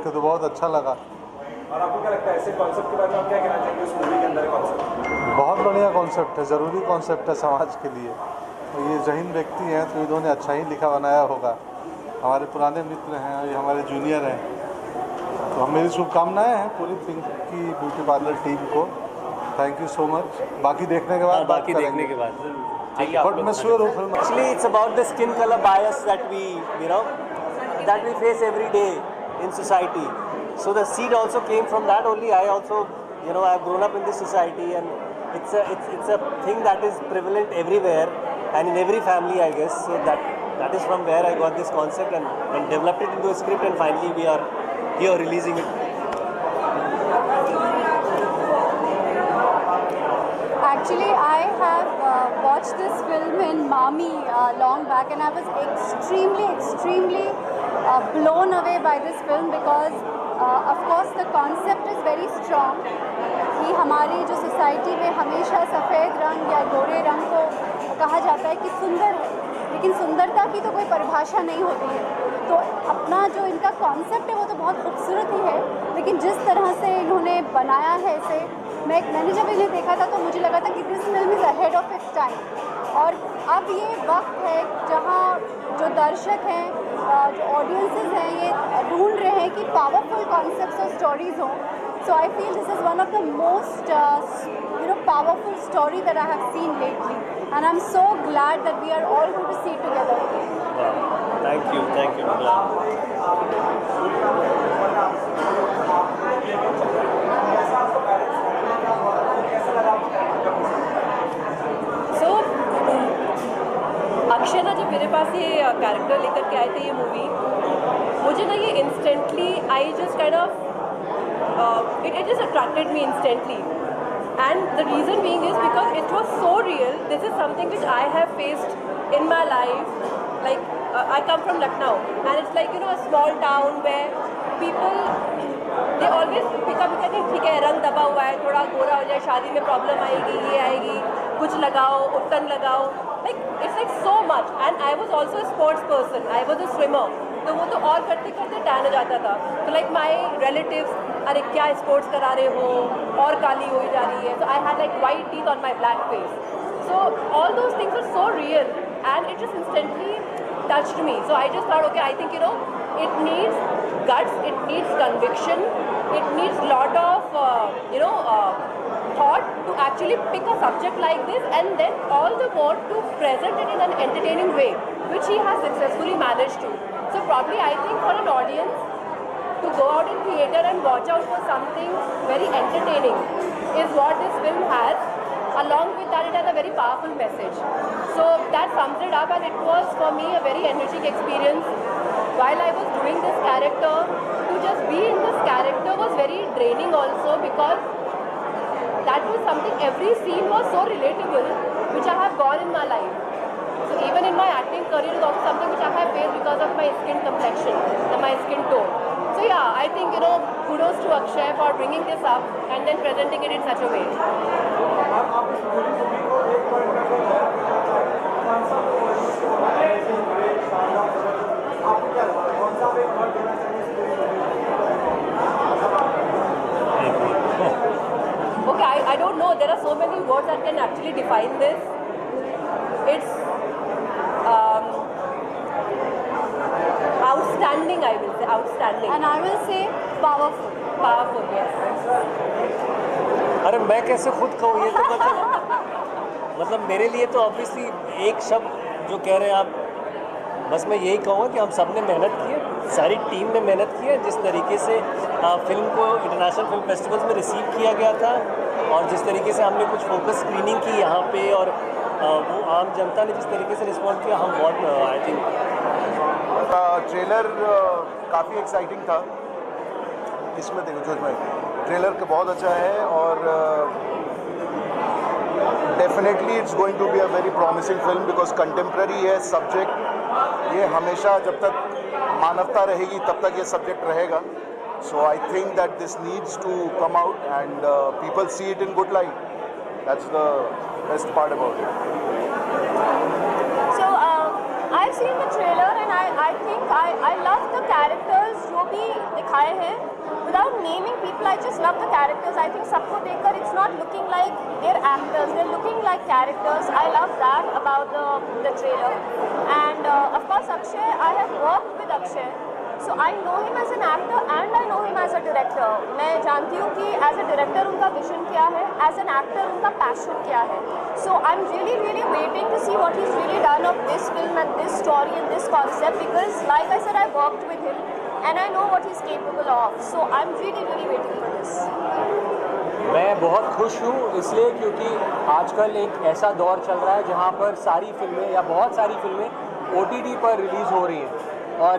देखे तो बहुत अच्छा लगा। और आपको क्या लगता है ऐसे कॉन्सेप्ट के बारे में आप क्या कहना चाहेंगे उस मूवी के अंदर कॉन्सेप्ट? बहुत बढ़िया कॉन्सेप्ट है, ज़रूरी कॉन्सेप्ट है समाज के लिए। और ये जहीन व्यक्ति हैं तो इन्होंने अच्छा ही लिखा बनाया होगा। हमारे पुराने मित्र हैं, ये हमारे जूनियर हैं, तो मेरी शुभकामनाएं हैं पूरी पिंकी ब्यूटी पार्लर टीम को। Thank you so much. बाकी देखने के बाद बाकी देखने के बाद बट मैं श्योर हूँ film. Actually, it's about the skin color bias that we face every day in society. So the seed also came from that only. I also, I've grown up in this society, and it's a thing that is prevalent everywhere and in every family, I guess. So that is from where I got this concept and developed it into a script, and finally we are here releasing it. Actually, I have watched this film in Mami long back, and I was extremely blown away by this film because, of course, the concept is very strong. कि हमारी जो society में हमेशा सफ़ेद रंग या गोरे रंग को कहा जाता है कि सुंदर है, लेकिन सुंदरता की तो कोई परिभाषा नहीं होती है। तो अपना जो इनका कॉन्सेप्ट है वो तो बहुत खूबसूरत ही है, लेकिन जिस तरह से इन्होंने बनाया है इसे, मैंने जब इन्हें देखा था तो मुझे लगा था कि this film is ahead of its time. और अब ये वक्त है जहाँ जो दर्शक हैं, जो ऑडियंसेस हैं, ये ढूंढ रहे हैं कि पावरफुल कॉन्सेप्ट्स और स्टोरीज हों। So I feel this is one of the most powerful story that I have seen lately, and I'm so glad that we are all going to see it together. Thank you. So Akshay ना जब मेरे पास ये character लेकर के आए थे ये movie, मुझे ना ये instantly I just kind of it just attracted me instantly, and the reason being is because it was so real. This is something which I have faced in my life. Like I come from Lucknow, and it's like a small town where people they always pick up कहते हैं ठीक है रंग दबा हुआ है, थोड़ा गोरा हो जाए, शादी में प्रॉब्लम आएगी, ये आएगी, कुछ लगाओ, उत्तन लगाओ, like it's like so much. And I was also a sports person. I was a swimmer. तो वो तो और करते करते टैन हो जाता था। तो लाइक माई रिलेटिव्स, अरे क्या स्पोर्ट्स करा रहे हो, और काली हो जा रही है। तो I had like white teeth on my black face. So all those things are so real and it just instantly touched me. So I just thought, okay, I think it needs guts, it needs conviction, it needs lot of thought to actually pick a subject like this, and then all the more to present it in an entertaining way, which he has successfully managed to. So probably I think for an audience to go out in theatre and watch out for something very entertaining is what this film has. Along with that, it has a very powerful message. So that sums it up, and it was for me a very energetic experience. While I was doing this character, to just be in this character was very draining also, because that was something, every scene was so relatable, which I have gone in my life. So even in my acting career is also something which I have faced because of my skin complexion and my skin tone. So yeah, I think kudos to Akshay for bringing this up and then presenting it in such a way. Okay, I don't know. There are so many words that can actually define this. It's outstanding, I will say. Outstanding. And I will say powerful. Powerful, yes. अरे मैं कैसे खुद कहूँ, ये तो मतलब मेरे लिए तो ऑब्वियसली एक शब्द जो कह रहे हैं आप, बस मैं यही कहूँगा कि हम सब ने मेहनत की है, सारी टीम ने मेहनत की है। जिस तरीके से फिल्म को इंटरनेशनल फिल्म फेस्टिवल्स में रिसीव किया गया था, और जिस तरीके से हमने कुछ फोकस स्क्रीनिंग की यहाँ पे, और वो आम जनता ने जिस तरीके से रिस्पॉन्ड किया, हम बहुत आई थिंक ट्रेलर काफ़ी एक्साइटिंग था। इसमें देखो जो ट्रेलर का बहुत अच्छा है, और definitely it's going to be a very promising film, because contemporary है सब्जेक्ट। ये हमेशा जब तक मानवता रहेगी तब तक ये सब्जेक्ट रहेगा। So I think that this needs to come out and people see it in good light. That's the best part about it. I've seen the trailer, and I think I love the characters जो भी दिखाए हैं, without naming people, I just love the characters. I think सबको देखकर it's not looking like they're actors, they're looking like characters. I love that about the trailer. And of course Akshay, I have worked with Akshay, so I know him as an actor and I know him as a director. मैं जानती हूँ कि as a director उनका vision क्या है, as an actor उनका passion क्या है. So I'm really waiting to see what he's really done of this film and this story and this concept, because like I said, I worked with him and I know what he's capable of. So I'm really waiting for this. मैं बहुत खुश हूँ इसलिए क्योंकि आजकल एक ऐसा दौर चल रहा है जहाँ पर सारी फिल्में या बहुत सारी फिल्में OTT पर रिलीज़ हो रही हैं, और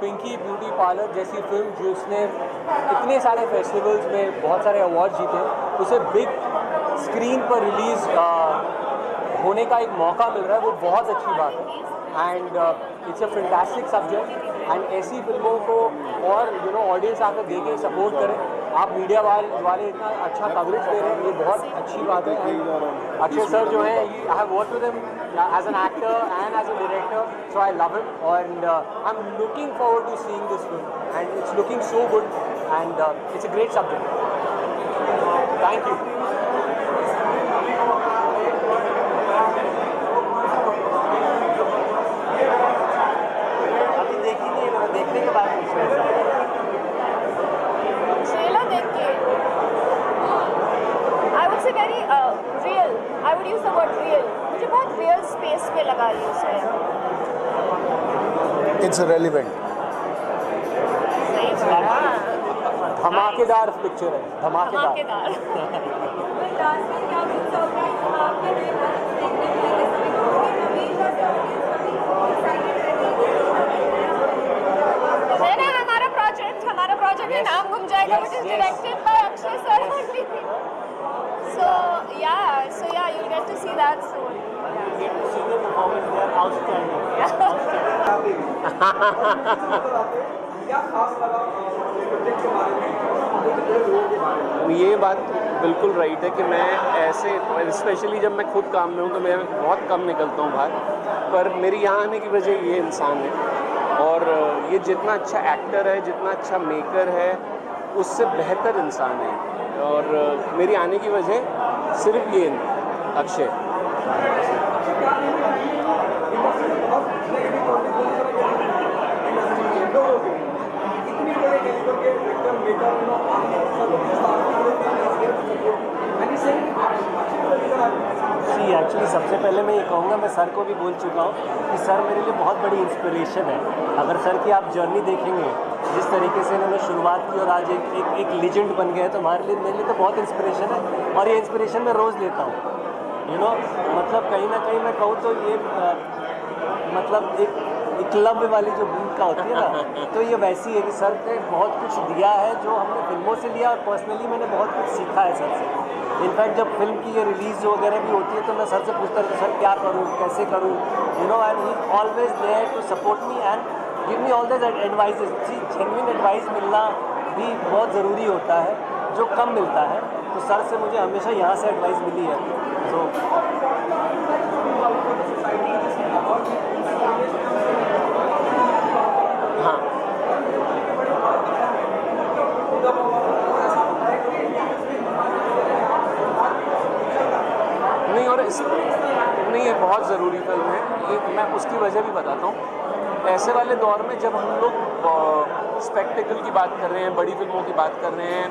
पिंकी ब्यूटी पार्लर जैसी फिल्म जिसने इतने सारे फेस्टिवल्स में बहुत सारे अवार्ड जीते, उसे बिग स्क्रीन पर रिलीज़ होने का एक मौका मिल रहा है, वो बहुत अच्छी बात है. And it's a fantastic subject, and ऐसी फिल्मों को और ऑडियंस आकर देखें, सपोर्ट करें. आप मीडिया वाले इतना अच्छा कवरेज दे रहे हैं, ये बहुत अच्छी बात है. अक्षय सर जो है, I have worked with him as an actor and as a director, so I love him, and I am looking forward to seeing this film, and it's looking so good, and it's a great subject. Thank you. देखने के बाद trailer देख के I would say very real, I would use the word real. मुझे बहुत real space पे लगा रही है उसमें. It's relevant. धमाकेदार पिक्चर है, धमाकेदार. हमारा प्रोजेक्ट में नाम घूम जाएगा, which is directed by Akshay sir only. So yeah, you'll get to see that soon. get to see the performance, they are outstanding. क्या खास लगा प्रोजेक्ट के बारे में? ये बात बिल्कुल राइट है कि मैं ऐसे स्पेशली जब मैं खुद काम में हूँ तो मैं बहुत कम निकलता हूँ बाहर, पर मेरी यहाँ आने की वजह ये इंसान है, और ये जितना अच्छा एक्टर है, जितना अच्छा मेकर है, उससे बेहतर इंसान है, और मेरी आने की वजह सिर्फ ये अक्षय. जी एक्चुअली सबसे पहले मैं ये कहूँगा, मैं सर को भी बोल चुका हूँ कि सर मेरे लिए बहुत बड़ी इंस्पिरेशन है. अगर सर की आप जर्नी देखेंगे, जिस तरीके से इन्होंने शुरुआत की और आज एक लीजेंड बन गए, तो हमारे लिए मेरे लिए तो बहुत इंस्पिरेशन है, और ये इंस्पिरेशन मैं रोज़ लेता हूँ. मतलब कहीं ना कहीं मैं कहूँ तो ये मतलब एक क्लब वाली जो भूमिका होती है ना, तो ये वैसी है कि सर ने बहुत कुछ दिया है जो हमने फिल्मों से लिया, और पर्सनली मैंने बहुत कुछ सीखा है सर से. इनफैक्ट जब फिल्म की ये रिलीज़ वगैरह भी होती है तो मैं सर से पूछता हूँ सर क्या करूँ, कैसे करूँ, and he always there to support me and give me all the advices. जी जेन्युइन एडवाइस मिलना भी बहुत ज़रूरी होता है, जो कम मिलता है, तो सर से मुझे हमेशा यहाँ से एडवाइस मिली है. तो हाँ, नहीं, और नहीं, ये बहुत ज़रूरी फिल्म है. ये मैं उसकी वजह भी बताता हूँ. ऐसे वाले दौर में जब हम लोग स्पेक्टिकल की बात कर रहे हैं, बड़ी फिल्मों की बात कर रहे हैं,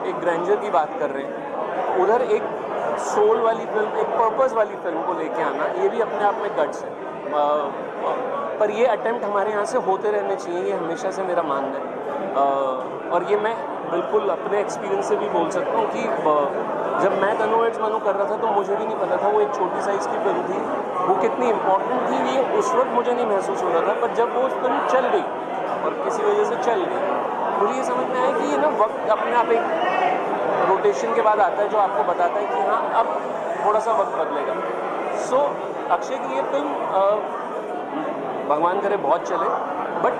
एक ग्रैंडर की बात कर रहे हैं, उधर एक सोल वाली फिल्म, एक पर्पस वाली फिल्म को लेके आना, ये भी अपने आप में गट्स है. पर ये अटेम्प्ट हमारे यहाँ से होते रहने चाहिए, ये हमेशा से मेरा मानना है. और ये मैं बिल्कुल अपने एक्सपीरियंस से भी बोल सकता हूँ कि जब मैं तनु एड्स मनु कर रहा था तो मुझे भी नहीं पता था वो एक छोटी साइज़ की फिल्म थी, वो कितनी इम्पोर्टेंट थी, ये उस वक्त मुझे नहीं महसूस हो रहा था. पर जब वो फिल्म चल गई और किसी वजह से चल गई, मुझे ये समझ में आया कि ये ना वक्त अपने आप एक रोटेशन के बाद आता है जो आपको बताता है कि हाँ अब थोड़ा सा वक्त बदलेगा. सो अक्षय की ये फिल्म भगवान करे बहुत चले, बट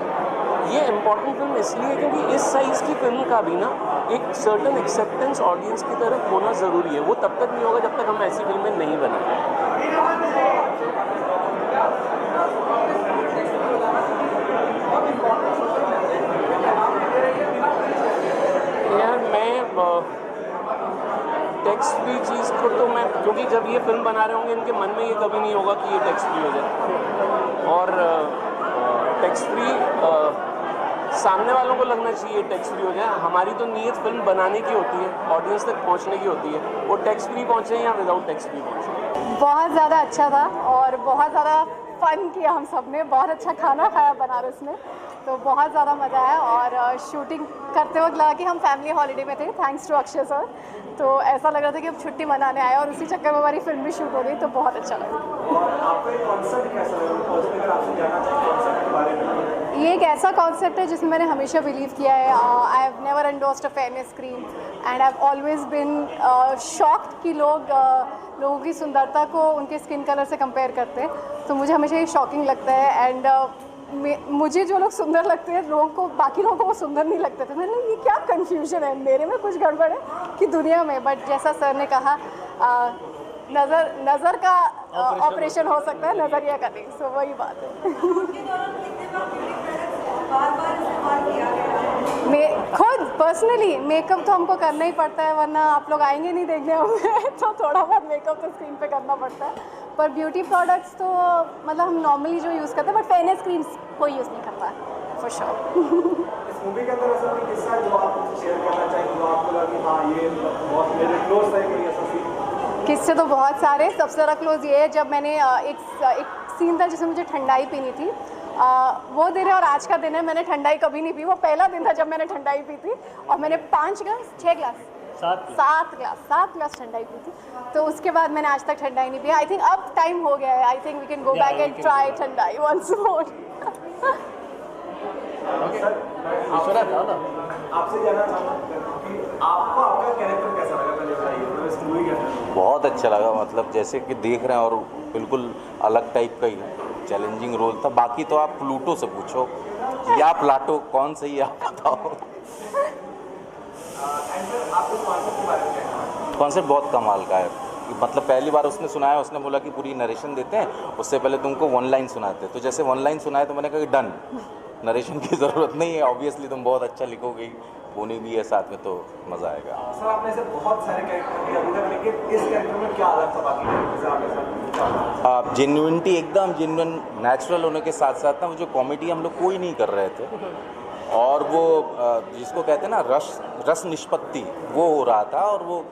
ये इम्पॉर्टेंट फिल्म इसलिए क्योंकि इस साइज़ की फिल्म का भी ना एक सर्टन एक्सेप्टेंस ऑडियंस की तरफ होना ज़रूरी है. वो तब तक नहीं होगा जब तक हम ऐसी फिल्में नहीं बनाए. टैक्स फ्री चीज़ को तो मैं, क्योंकि जब ये फिल्म बना रहे होंगे इनके मन में ये कभी नहीं होगा कि ये टैक्स फ्री हो जाए, और टैक्स फ्री सामने वालों को लगना चाहिए टैक्स फ्री हो जाए। हमारी तो नीयत फिल्म बनाने की होती है, ऑडियंस तक पहुंचने की होती है, वो टैक्स फ्री पहुंचे या विदाउट टैक्स फ्री पहुंचे। बहुत ज़्यादा अच्छा था और बहुत ज़्यादा फन किया हम सब ने, बहुत अच्छा खाना खाया बनारस में, तो बहुत ज़्यादा मज़ा आया। और शूटिंग करते वक्त लगा कि हम फैमिली हॉलीडे में थे, थैंक्स टू अक्षय सर, तो ऐसा लग रहा था कि अब छुट्टी मनाने आए और उसी चक्कर में हमारी फिल्म भी शूट हो गई, तो बहुत अच्छा लगा। और आपका ये कॉन्सेप्ट कैसा लगा, अगर आपसे जानना चाहिए कॉन्सेप्ट के बारे में? ये एक ऐसा कॉन्सेप्ट है जिसमें मैंने हमेशा बिलीव किया है। I have never endorsed a fairness screen and I have always been shocked कि लोगों की सुंदरता को उनके स्किन कलर से कंपेयर करते हैं, तो मुझे हमेशा ये शॉकिंग लगता है। एंड मुझे जो लोग सुंदर लगते हैं, लोगों को, बाकी लोगों को वो सुंदर नहीं लगते थे। मैंने ये क्या कन्फ्यूजन है, मेरे में कुछ गड़बड़ है कि दुनिया में। बट जैसा सर ने कहा, नज़र का ऑपरेशन हो सकता है, नज़रिया का नहीं, सो वही बात है। मैं खुद पर्सनली मेकअप तो हमको करना ही पड़ता है, वरना आप लोग आएंगे नहीं देखने हमें, तो थोड़ा बहुत मेकअप तो स्क्रीन पे करना पड़ता है। पर ब्यूटी प्रोडक्ट्स तो मतलब हम नॉर्मली जो यूज़ करते हैं, बट फेयरनेस क्रीम कोई यूज़ नहीं करता है फॉर श्योर। इस मूवी के अंदर ऐसा कोई किस्सा जो आप शेयर करना चाहिए, जो आपको लगा कि हाँ ये बहुत मेरे क्लोज है, कोई ऐसा सीन? किस्से तो बहुत सारे, सबसे ज़्यादा क्लोज ये है जब मैंने एक सीन था जिसमें मुझे ठंडाई पीनी थी। वो दिन है और आज का दिन है, मैंने ठंडाई कभी नहीं पी। वो पहला दिन था जब मैंने ठंडाई पी थी और मैंने 7 ग्लास ठंडाई पी थी, तो उसके बाद मैंने आज तक ठंडाई नहीं पी। आई थिंक अब टाइम हो गया है, I think we can go back and try thandai once more. आपसे जानना चाहूँगा कि आपको आपका कैरेक्टर कैसा लगा, पहले बताइए इस मूवी के अंदर। बहुत अच्छा लगा, मतलब जैसे कि देख रहे हैं और बिल्कुल अलग टाइप का ही है, चैलेंजिंग रोल था। बाकी तो आप प्लूटो से पूछो या प्लाटो, कौन सही है आप बताओ। कॉन्सेप्ट बहुत कमाल का है, मतलब पहली बार उसने सुनाया, उसने बोला कि पूरी नरेशन देते हैं, उससे पहले तुमको 1 लाइन सुनाते हैं। तो जैसे 1 लाइन सुनाए तो मैंने कहा कि डन, नरेशन की ज़रूरत नहीं है, ऑब्वियसली तुम बहुत अच्छा लिखोगे, बोनी भी है साथ में, तो मज़ा आएगा। सर आपने ऐसे बहुत सारे कैरेक्टर किए अभी तक, लेकिन इस कैरेक्टर में क्या अलग था बाकी कैरेक्टर से आपके साथ? जेन्युइनिटी, एकदम जेन्युइन नेचुरल होने के साथ साथ ना, वो जो कॉमेडी हम लोग कोई नहीं कर रहे थे, और वो जिसको कहते हैं ना रस निष्पत्ति, वो हो रहा था। और वो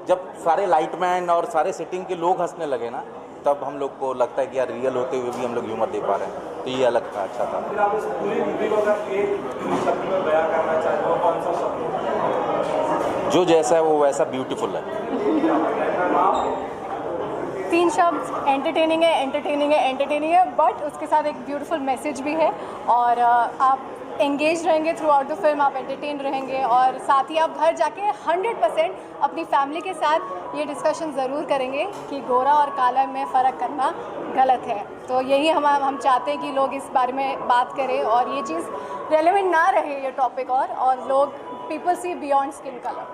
जब सारे लाइटमैन और सारे सेटिंग के लोग हंसने लगे ना, तब हम लोग को लगता है कि यार रियल होते हुए भी हम लोग ह्यूमर दे पा रहे हैं, तो ये अलग था, अच्छा था। फिर आप इस पूरी मूवी को अगर एक शब्द में बयां करना चाहते हो, कौन सा शब्द? जो जैसा है वो वैसा ब्यूटीफुल है। 3 शब्द, एंटरटेनिंग है, एंटरटेनिंग है, एंटरटेनिंग है, बट उसके साथ एक ब्यूटीफुल मैसेज भी है। और आप एंगेज रहेंगे थ्रू आउट द फिल्म, आप एंटरटेन रहेंगे, और साथ ही आप घर जाके 100% अपनी फैमिली के साथ ये डिस्कशन ज़रूर करेंगे कि गोरा और काला में फ़र्क करना गलत है। तो यही हम चाहते हैं कि लोग इस बारे में बात करें और ये चीज़ रेलेवेंट ना रहे ये टॉपिक, और लोग people see beyond skin colour.